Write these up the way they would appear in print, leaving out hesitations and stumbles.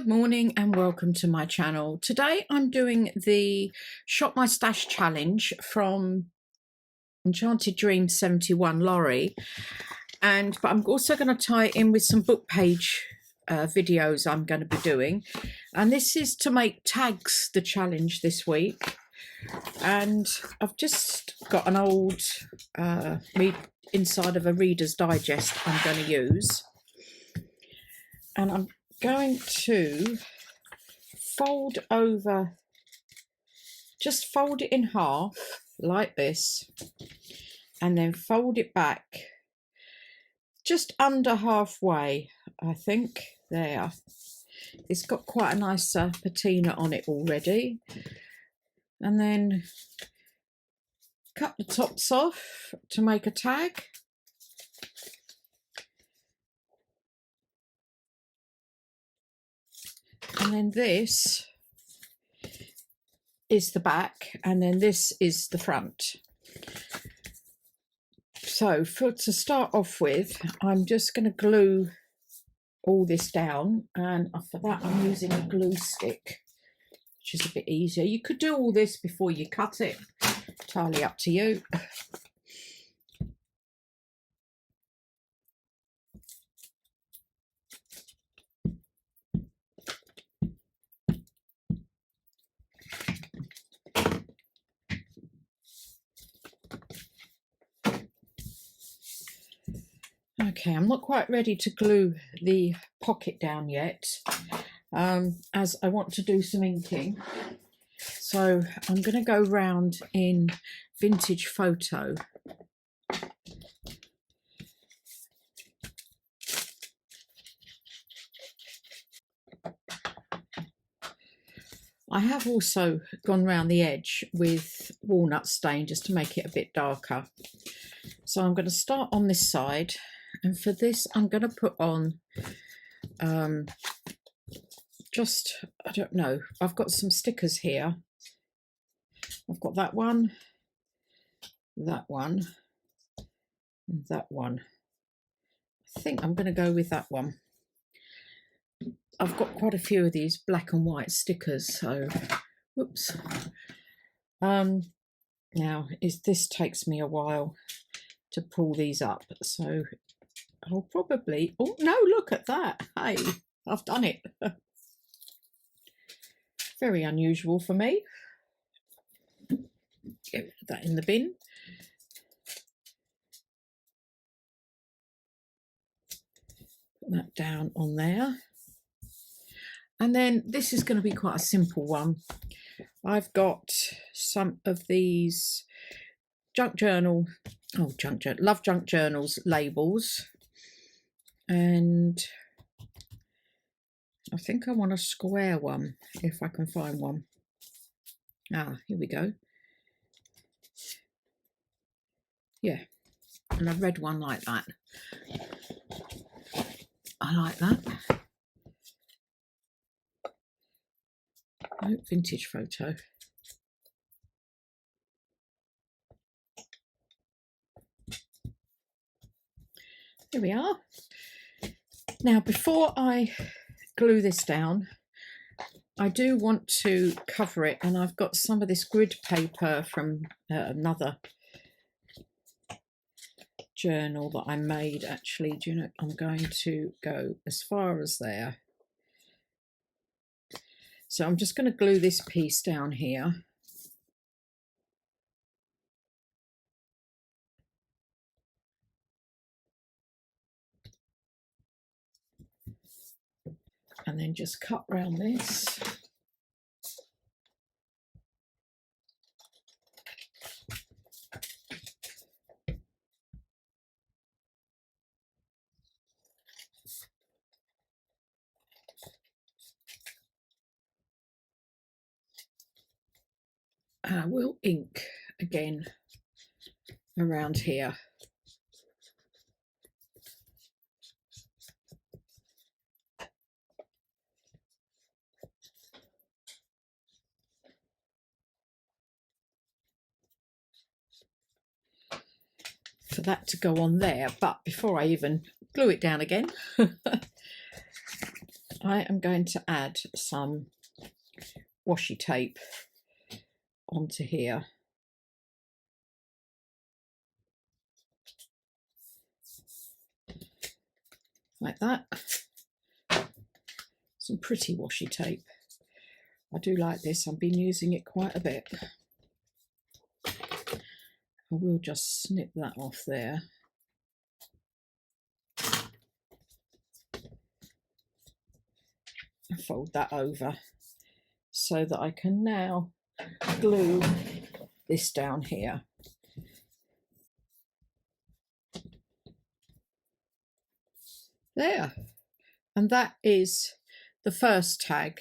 Good morning and welcome to my channel. Today I'm doing the Shop My Stash challenge from Enchanted Dreams 71 Lorie, but I'm also going to tie it in with some book page videos I'm going to be doing, and this is to make tags the challenge this week. And I've just got an old inside of a Reader's Digest I'm going to use, and I'm going to fold over, just fold it in half like this, and then fold it back just under halfway, I think. There, it's got quite a nice patina on it already, and then cut the tops off to make a tag. And then this is the back, and then this is the front. So to start off with, I'm just going to glue all this down, and for that I'm using a glue stick, which is a bit easier. You could do all this before you cut it, entirely up to you. Okay, I'm not quite ready to glue the pocket down yet, as I want to do some inking. So I'm going to go round in Vintage Photo. I have also gone round the edge with walnut stain just to make it a bit darker. So I'm going to start on this side. And for this, I'm going to put on I don't know, I've got some stickers here. I've got that one, and that one. I think I'm going to go with that one. I've got quite a few of these black and white stickers, so whoops. Now this takes me a while to pull these up, so I'll probably, oh no, look at that, hey, I've done it. Very unusual for me. Get rid of that in the bin. Put that down on there. And then this is going to be quite a simple one. I've got some of these Love Junk Journals labels, and I think I want a square one if I can find one. Ah, here we go. Yeah, and a red one like that. I like that. Oh, Vintage Photo. Here we are. Now, before I glue this down, I do want to cover it, and I've got some of this grid paper from another journal that I made, actually. Do you know, I'm going to go as far as there. So I'm just going to glue this piece down here. And then just cut round this. And I will ink again around here. For that to go on there, but before I even glue it down again, I am going to add some washi tape onto here. Like that. Some pretty washi tape. I do like this. I've been using it quite a bit. I will just snip that off there. And fold that over so that I can now glue this down here. There. And that is the first tag.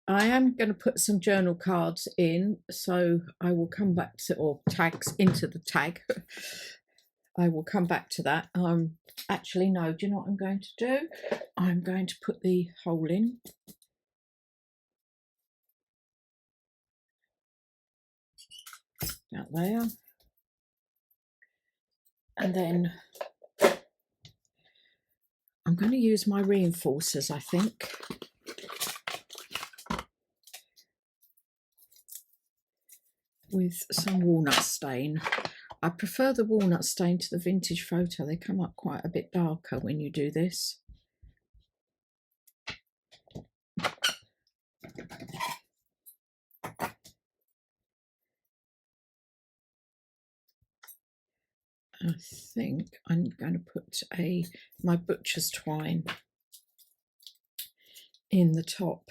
I am going to put some journal cards in, so I will come back to, or tags into the tag. I will come back to that. Actually, no, do you know what I'm going to do? I'm going to put the hole in. Out there. And then I'm going to use my reinforcers, I think. With some walnut stain. I prefer the walnut stain to the vintage photo. They come up quite a bit darker when you do this. I think I'm going to put my butcher's twine in the top.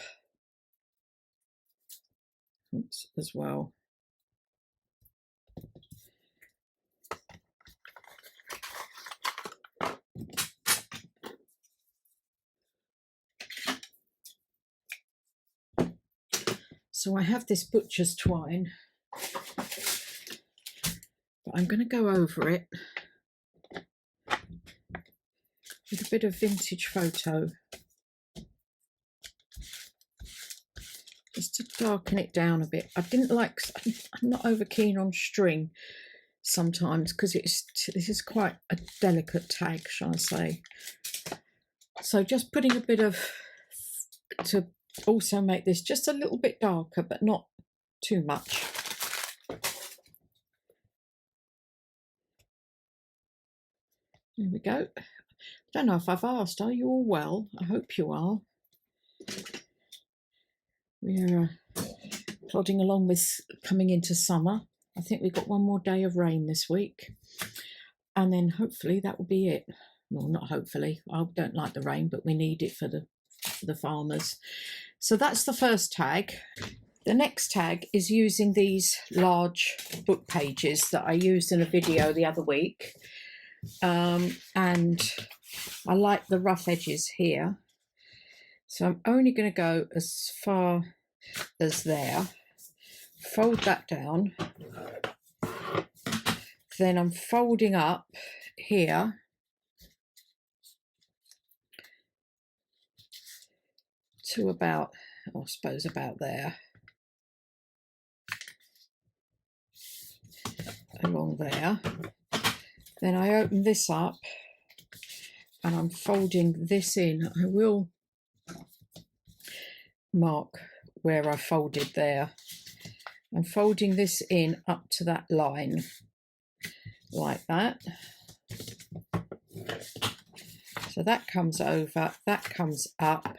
Oops, as well. So I have this butcher's twine, but I'm going to go over it with a bit of vintage photo, just to darken it down a bit. I'm not over keen on string sometimes, because this is quite a delicate tag, shall I say. So just putting a bit of, to also make this just a little bit darker, but not too much. There we go. I don't know if I've asked, are you all well? I hope you are. We're plodding along with coming into summer. I think we've got one more day of rain this week, and then hopefully that will be it. Well, not hopefully. I don't like the rain, but we need it for the farmers. So that's the first tag. The next tag is using these large book pages that I used in a video the other week. And I like the rough edges here. So I'm only going to go as far as there. Fold that down. Then I'm folding up here. To about, I suppose about there. Along there. Then I open this up and I'm folding this in. I will mark where I folded there. I'm folding this in up to that line, like that. So that comes over, that comes up.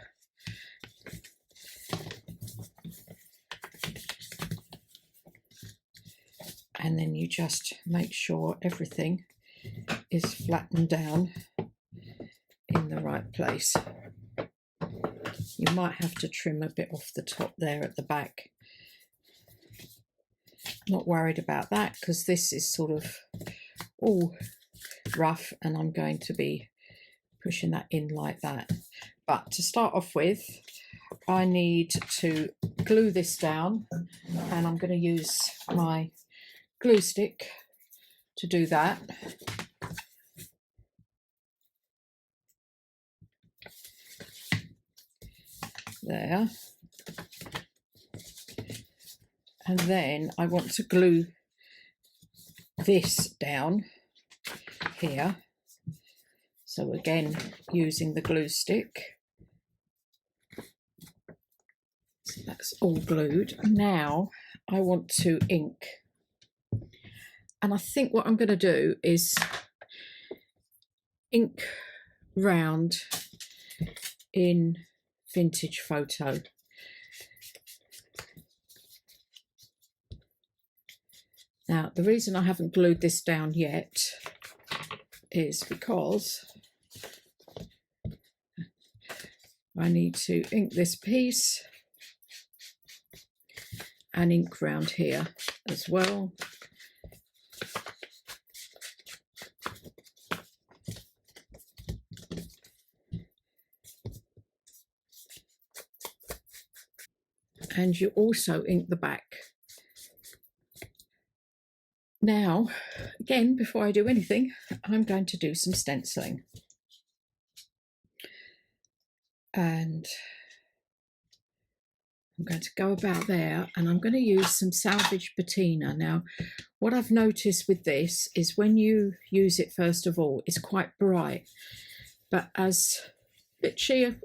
And then you just make sure everything is flattened down in the right place. You might have to trim a bit off the top there at the back. Not worried about that, because this is sort of all rough and I'm going to be pushing that in like that. But to start off with, I need to glue this down, and I'm going to use my glue stick to do that. There. And then I want to glue this down here. So again, using the glue stick. That's all glued. Now I want to ink. And I think what I'm going to do is ink round in Vintage Photo. Now, the reason I haven't glued this down yet is because I need to ink this piece and ink round here as well. And you also ink the back. Now, again, before I do anything, I'm going to do some stenciling. And I'm going to go about there, and I'm going to use some salvage patina. Now, what I've noticed with this is when you use it, first of all, it's quite bright, but as literally a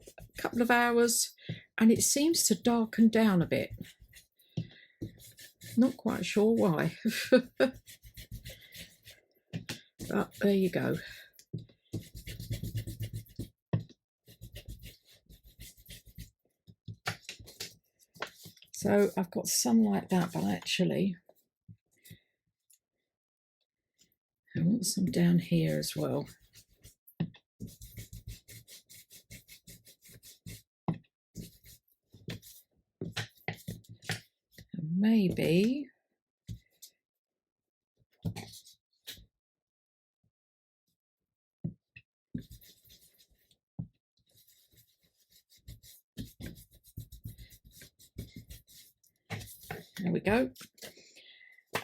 couple of hours, and it seems to darken down a bit. Not quite sure why. But there you go. So I've got some like that, but actually I want some down here as well. And maybe there we go.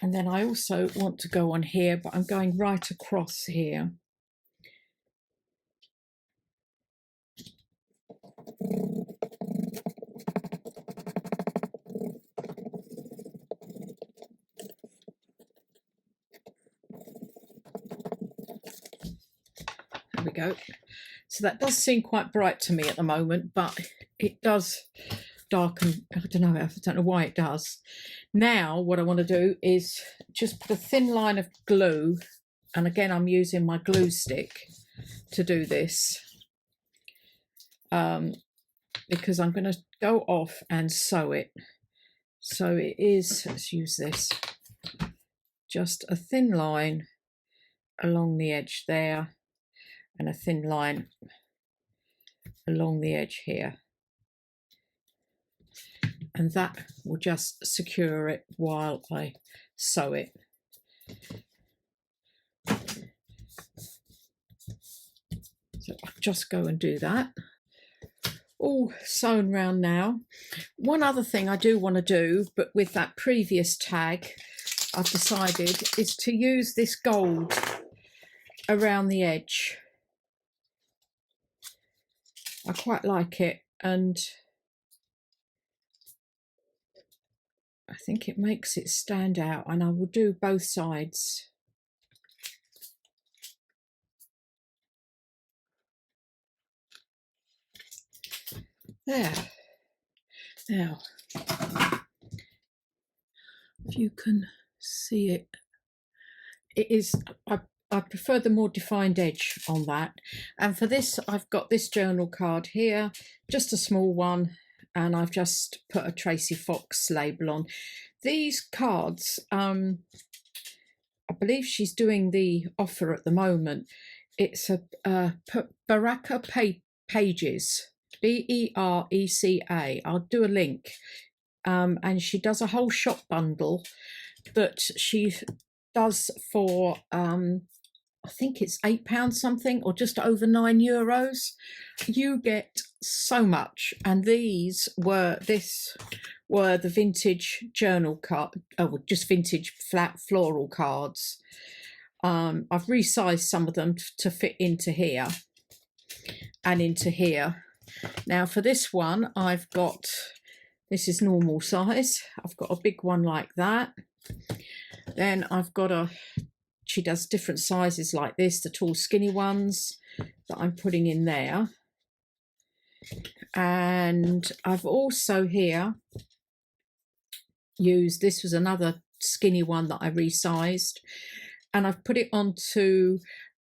And then I also want to go on here, but I'm going right across here. There we go. So that does seem quite bright to me at the moment, but it does darken. I don't know why it does. Now what I want to do is just put a thin line of glue, and again I'm using my glue stick to do this, because I'm going to go off and sew it. So it is, let's use this, just a thin line along the edge there, and a thin line along the edge here. And that will just secure it while I sew it. So I'll just go and do that. All sewn round now. One other thing I do want to do, but with that previous tag, I've decided is to use this gold around the edge. I quite like it, and I think it makes it stand out, and I will do both sides. There. Now, if you can see it, it is, I prefer the more defined edge on that. And for this, I've got this journal card here, just a small one, and I've just put a Tracy Fox label on. These cards, I believe she's doing the offer at the moment. It's a Baraka Pages, Bereca. I'll do a link. And she does a whole shop bundle that she does for I think it's £8 something, or just over €9. You get so much, and this were the vintage journal card, just vintage flat floral cards. I've resized some of them to fit into here and into here. Now for this one, I've got, this is normal size. I've got a big one like that. Then I've got she does different sizes like this, the tall skinny ones that I'm putting in there. And I've also here used, this was another skinny one that I resized, and I've put it onto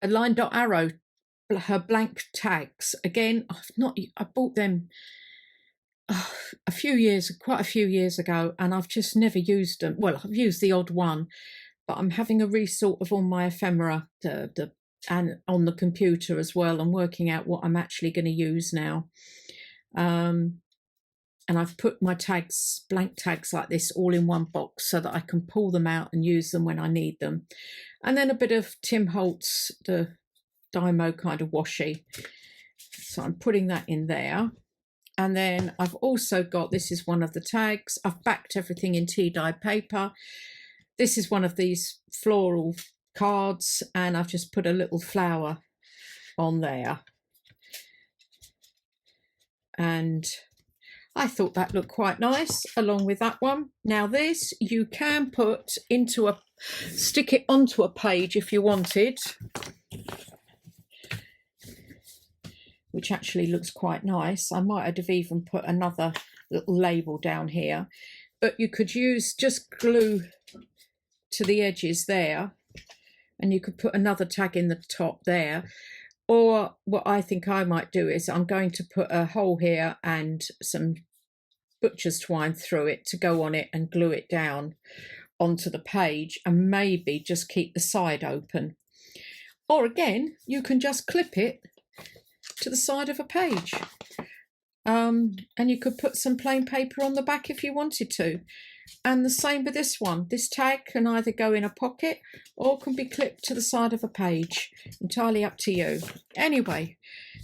a line dot arrow, her blank tags. Again, I bought them quite a few years ago, and I've just never used them. Well, I've used the odd one, but I'm having a resort of all my ephemera and on the computer as well, and working out what I'm actually going to use now. And I've put my tags, blank tags like this, all in one box so that I can pull them out and use them when I need them. And then a bit of Tim Holtz, the Dymo kind of washi. So I'm putting that in there. And then I've also got, this is one of the tags. I've backed everything in tea-dye paper. This is one of these floral cards, and I've just put a little flower on there. And I thought that looked quite nice along with that one. Now this you can put into stick it onto a page if you wanted, which actually looks quite nice. I might have even put another little label down here, but you could use just glue to the edges there, and you could put another tag in the top there. Or what I think I might do is I'm going to put a hole here and some butcher's twine through it to go on it and glue it down onto the page, and maybe just keep the side open. Or again, you can just clip it to the side of a page. And you could put some plain paper on the back if you wanted to. And the same with this one. This tag can either go in a pocket or can be clipped to the side of a page. Entirely up to you. Anyway,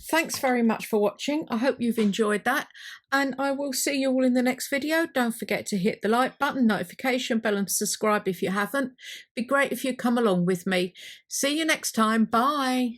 thanks very much for watching. I hope you've enjoyed that, and I will see you all in the next video. Don't forget to hit the like button, notification bell, and subscribe if you haven't. Be great if you come along with me. See you next time. Bye.